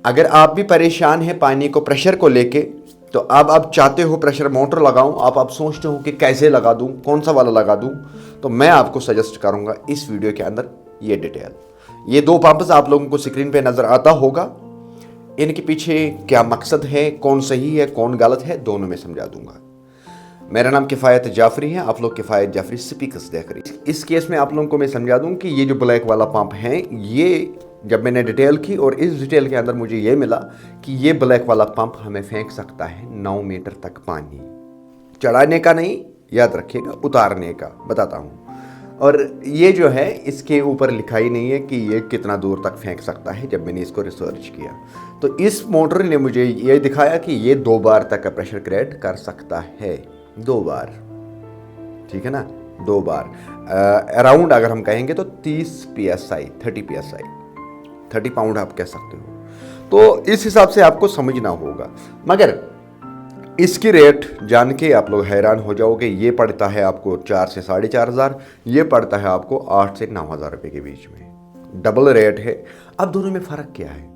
अगर आप भी परेशान हैं पानी को प्रेशर को लेके, तो अब आप चाहते हो प्रेशर मोटर लगाऊं, आप सोचते हो कि कैसे लगा दूं, कौन सा वाला लगा दूं, तो मैं आपको सजेस्ट करूंगा इस वीडियो के अंदर ये डिटेल। ये दो पंप्स आप लोगों को स्क्रीन पे नज़र आता होगा, इनके पीछे क्या मकसद है, कौन सही है कौन गलत है, दोनों में समझा दूंगा। मेरा नाम किफ़ायत जाफरी है, आप लोग किफ़ायत जाफरी स्पीकर्स देख रहे हैं। इस केस में आप लोगों को मैं समझा दूं कि ये जो ब्लैक वाला पंप है, ये जब मैंने डिटेल की और इस डिटेल के अंदर मुझे ये मिला कि ये ब्लैक वाला पंप हमें फेंक सकता है 9 मीटर तक पानी। चढ़ाने का नहीं, याद रखिएगा, उतारने का बताता हूँ। और ये जो है इसके ऊपर लिखा ही नहीं है कि ये कितना दूर तक फेंक सकता है। जब मैंने इसको रिसर्च किया तो इस मोटर ने मुझे ये दिखाया कि ये 2 बार तक का प्रेशर क्रिएट कर सकता है, 2 बार, ठीक है ना, 2 बार। अराउंड अगर हम कहेंगे तो 30 PSI, 30 पाउंड आप कह सकते हो। तो इस हिसाब से आपको समझना होगा। मगर इसकी रेट जान के आप लोग हैरान हो जाओगे। ये पड़ता है आपको 4 से 4,500, ये पड़ता है आपको 8 से 9,000 रुपये के बीच में। डबल रेट है। अब दोनों में फ़र्क क्या है?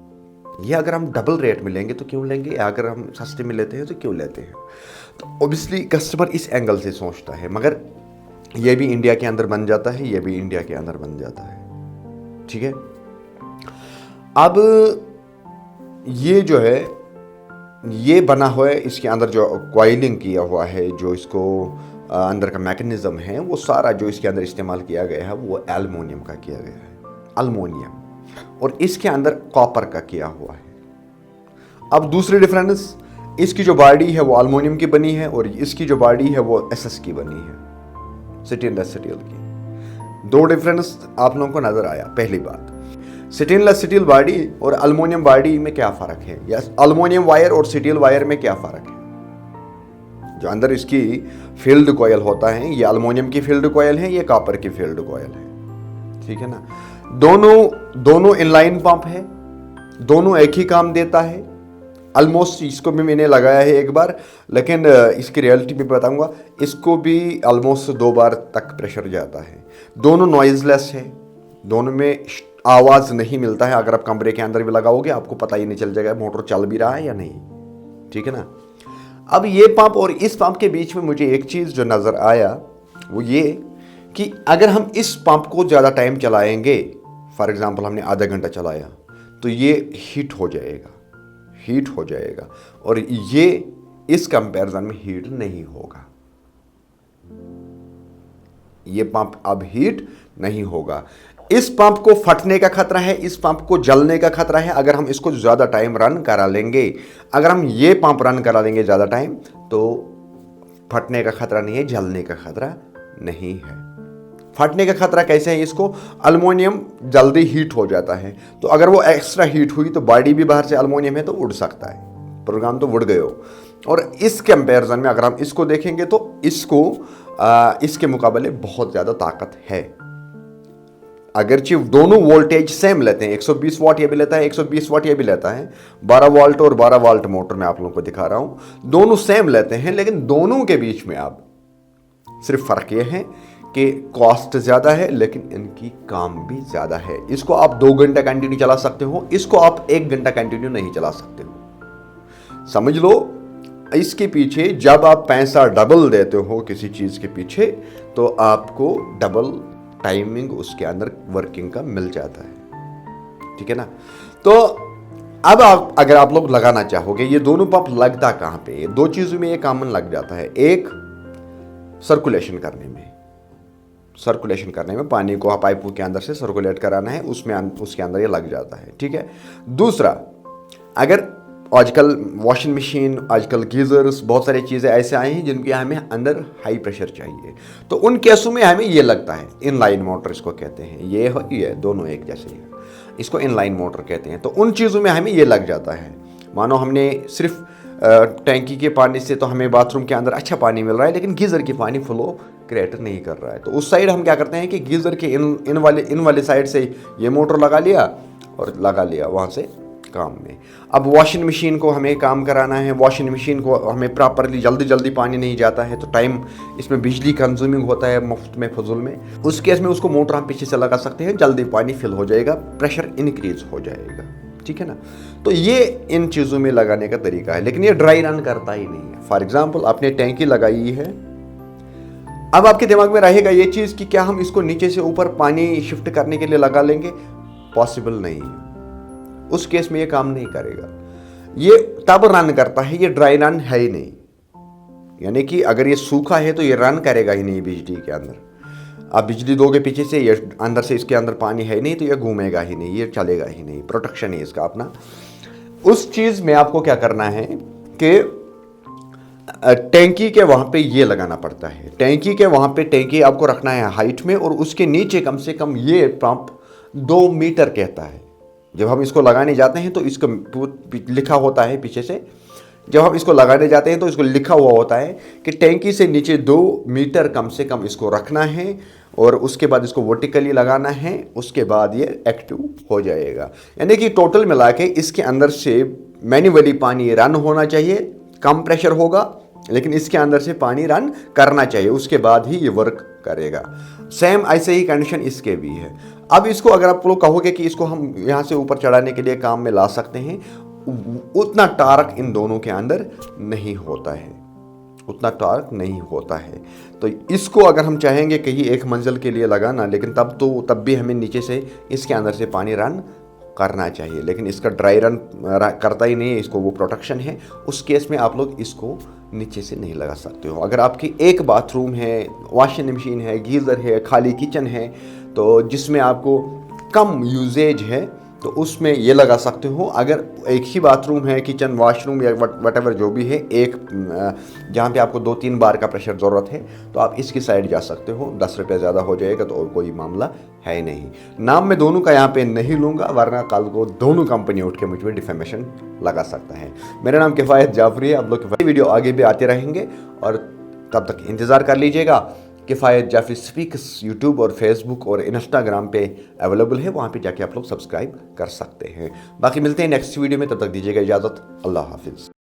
ये अगर हम डबल रेट में लेंगे तो क्यों लेंगे, अगर हम सस्ते में लेते हैं तो क्यों लेते हैं? तो ओबियसली कस्टमर इस एंगल से सोचता है। मगर ये भी इंडिया के अंदर बन जाता है, ये भी इंडिया के अंदर बन जाता है, ठीक है। अब ये जो है ये बना हुआ है, इसके अंदर जो कॉइलिंग किया हुआ है, जो इसको अंदर का मैकेनिज्म है, वो सारा जो इसके अंदर इस्तेमाल किया गया है वो एल्युमिनियम का किया गया है, एल्युमिनियम, और इसके अंदर कॉपर का किया हुआ है। अब दूसरी डिफरेंस, इसकी जो बॉडी है वो एल्युमिनियम की बनी है और इसकी जो बॉडी है वो एसएस की बनी है, स्टेनलेस स्टील की। 2 डिफरेंस आप लोगों को नजर आया। पहली बात, स्टेनलेस स्टील बॉडी और एल्युमिनियम बॉडी में क्या फ़र्क है, या एल्युमिनियम वायर और स्टील वायर में क्या फ़र्क है? जो अंदर इसकी फील्ड कॉयल होता है, ये एल्युमिनियम की फील्ड कॉयल है, ये कॉपर की फील्ड कॉयल है, ठीक है ना। दोनों इनलाइन पंप है, दोनों एक ही काम देता है। ऑलमोस्ट इसको भी मैंने लगाया है एक बार, लेकिन इसकी रियलिटी भी बताऊंगा। इसको भी ऑलमोस्ट 2 बार तक प्रेशर जाता है। दोनों नॉइजलेस है, दोनों में आवाज़ नहीं मिलता है। अगर आप कमरे के अंदर भी लगाओगे आपको पता ही नहीं चल जाएगा मोटर चल भी रहा है या नहीं, ठीक है ना। अब ये पंप और इस पंप के बीच में मुझे एक चीज़ जो नज़र आया वो ये कि अगर हम इस पंप को ज़्यादा टाइम चलाएंगे, फॉर एग्जांपल हमने आधा घंटा चलाया, तो ये हीट हो जाएगा और ये इस कंपैरिजन में हीट नहीं होगा। ये पंप अब हीट नहीं होगा। इस पंप को फटने का खतरा है, इस पंप को जलने का खतरा है अगर हम इसको ज़्यादा टाइम रन करा लेंगे। अगर हम ये पंप रन करा लेंगे ज़्यादा टाइम तो फटने का खतरा नहीं है, जलने का खतरा नहीं है। फटने का खतरा कैसे है? इसको एल्युमिनियम जल्दी हीट हो जाता है, तो अगर वो एक्स्ट्रा हीट हुई तो बॉडी भी बाहर से एल्युमिनियम है तो उड़ सकता है, प्रोग्राम तो उड़ गए हो। और इस कंपैरिजन में अगर हम इसको देखेंगे तो इसको इसके मुकाबले बहुत ज़्यादा ताकत है। अगरचे दोनों वोल्टेज सेम लेते हैं, 120 वाट ये भी लेता है, 120 वाट ये भी लेता है, 12 वोल्ट और 12 वोल्ट मोटर मैं आप लोगों को दिखा रहा हूं, दोनों सेम लेते हैं, लेकिन दोनों के बीच में अब सिर्फ फर्क ये है कि कॉस्ट ज़्यादा है लेकिन इनकी काम भी ज़्यादा है। इसको आप 2 घंटा कंटिन्यू चला सकते हो, इसको आप 1 घंटा कंटिन्यू नहीं चला सकते हो। समझ लो, इसके पीछे जब आप पैसा डबल देते हो किसी चीज़ के पीछे तो आपको डबल टाइमिंग उसके अंदर वर्किंग का मिल जाता है, ठीक है ना। तो अब अगर आप लोग लगाना चाहोगे, ये दोनों पंप लगता कहाँ पे? 2 चीज़ों में ये कॉमन लग जाता है। एक, सर्कुलेशन करने में पानी को पाइपों के अंदर से सर्कुलेट कराना है, उसके अंदर ये लग जाता है, ठीक है। दूसरा, अगर आजकल वॉशिंग मशीन, आजकल गीज़र्स, बहुत सारी चीज़ें ऐसे आई हैं जिनके हमें अंदर हाई प्रेशर चाहिए, तो उन केसों में हमें ये लगता है। इनलाइन मोटर इसको कहते हैं, ये दोनों एक जैसे हैं, इसको इनलाइन मोटर कहते हैं। तो उन चीज़ों में हमें ये लग जाता है। मानो हमने सिर्फ टैंकी के पानी से तो हमें बाथरूम के अंदर अच्छा पानी मिल रहा है, लेकिन गीज़र की पानी फ्लो क्रिएट नहीं कर रहा है, तो उस साइड हम क्या करते हैं कि गीज़र के इन वाले साइड से ये मोटर लगा लिया और लगा लिया वहाँ से काम में। अब वॉशिंग मशीन को हमें काम कराना है, वॉशिंग मशीन को हमें प्रॉपरली जल्दी पानी नहीं जाता है, तो टाइम इसमें बिजली कंज्यूमिंग होता है मुफ्त में, फजूल में। उस केस में उसको मोटर हम पीछे से लगा सकते हैं, जल्दी पानी फिल हो जाएगा, प्रेशर इंक्रीज हो जाएगा, ठीक है ना। तो ये इन चीज़ों में लगाने का तरीका है, लेकिन ये ड्राई रन करता ही नहीं है। फॉर एग्जाम्पल आपने टैंकी लगाई है, अब आपके दिमाग में रहेगा ये चीज़ कि क्या हम इसको नीचे से ऊपर पानी शिफ्ट करने के लिए लगा लेंगे? पॉसिबल नहीं है, उस केस में ये काम नहीं करेगा। ये तब रन करता है, ये ड्राई रन है ही नहीं। यानी कि अगर ये सूखा है तो ये रन करेगा ही नहीं बिजली के अंदर। आप बिजली दोगे पीछे से, ये अंदर से इसके अंदर पानी है नहीं तो ये घूमेगा ही नहीं, ये चलेगा ही नहीं। प्रोटेक्शन है इसका अपना। उस चीज़ में आपको क्या करना है कि टैंकी के वहाँ पे ये लगाना पड़ता है। टैंकी के वहाँ पे टैंकी आपको रखना है हाइट में, और उसके नीचे कम से कम ये पंप 2 मीटर कहता है। जब हम इसको लगाने जाते हैं तो इसको लिखा होता है पीछे से, जब हम इसको लगाने जाते हैं तो इसको लिखा हुआ होता है कि टैंकी से नीचे 2 मीटर कम से कम इसको रखना है, और उसके बाद इसको वर्टिकली लगाना है, उसके बाद ये एक्टिव हो जाएगा। यानी कि टोटल मिला के इसके अंदर से मैन्युअली पानी रन होना चाहिए, कम प्रेशर होगा, लेकिन इसके अंदर से पानी रन करना चाहिए, उसके बाद ही ये वर्क करेगा। सेम ऐसे ही कंडीशन इसके भी है। अब इसको अगर आप लोग कहोगे कि इसको हम यहाँ से ऊपर चढ़ाने के लिए काम में ला सकते हैं, उतना टार्क इन दोनों के अंदर नहीं होता है, उतना टार्क नहीं होता है। तो इसको अगर हम चाहेंगे कहीं एक मंजिल के लिए लगाना, लेकिन तब भी हमें नीचे से इसके अंदर से पानी रन करना चाहिए, लेकिन इसका ड्राई रन करता ही नहीं है, इसको वो प्रोटेक्शन है। उस केस में आप लोग इसको नीचे से नहीं लगा सकते हो। अगर आपकी एक बाथरूम है, वॉशिंग मशीन है, गीज़र है, खाली किचन है, तो जिसमें आपको कम यूजेज है तो उसमें ये लगा सकते हो। अगर एक ही बाथरूम है, किचन, वॉशरूम या वटेवर जो भी है, एक जहाँ पे आपको 2-3 बार का प्रेशर ज़रूरत है, तो आप इसकी साइड जा सकते हो। 10 रुपये ज़्यादा हो जाएगा तो और कोई मामला है ही नहीं। नाम मैं दोनों का यहाँ पे नहीं लूँगा, वरना कल को दोनों कंपनी उठ के मुझ पर डिफेमेशन लगा सकता है। मेरा नाम किफ़ायत जाफरी है। आप लोग वीडियो आगे भी आते रहेंगे, और तब तक इंतज़ार कर लीजिएगा। किफ़ायत जाफरी स्पीक्स यूट्यूब और फेसबुक और इंस्टाग्राम पे अवेलेबल है, वहाँ पे जाके आप लोग सब्सक्राइब कर सकते हैं। बाकी मिलते हैं नेक्स्ट वीडियो में, तब तक दीजिएगा इजाज़त। अल्लाह हाफिज़।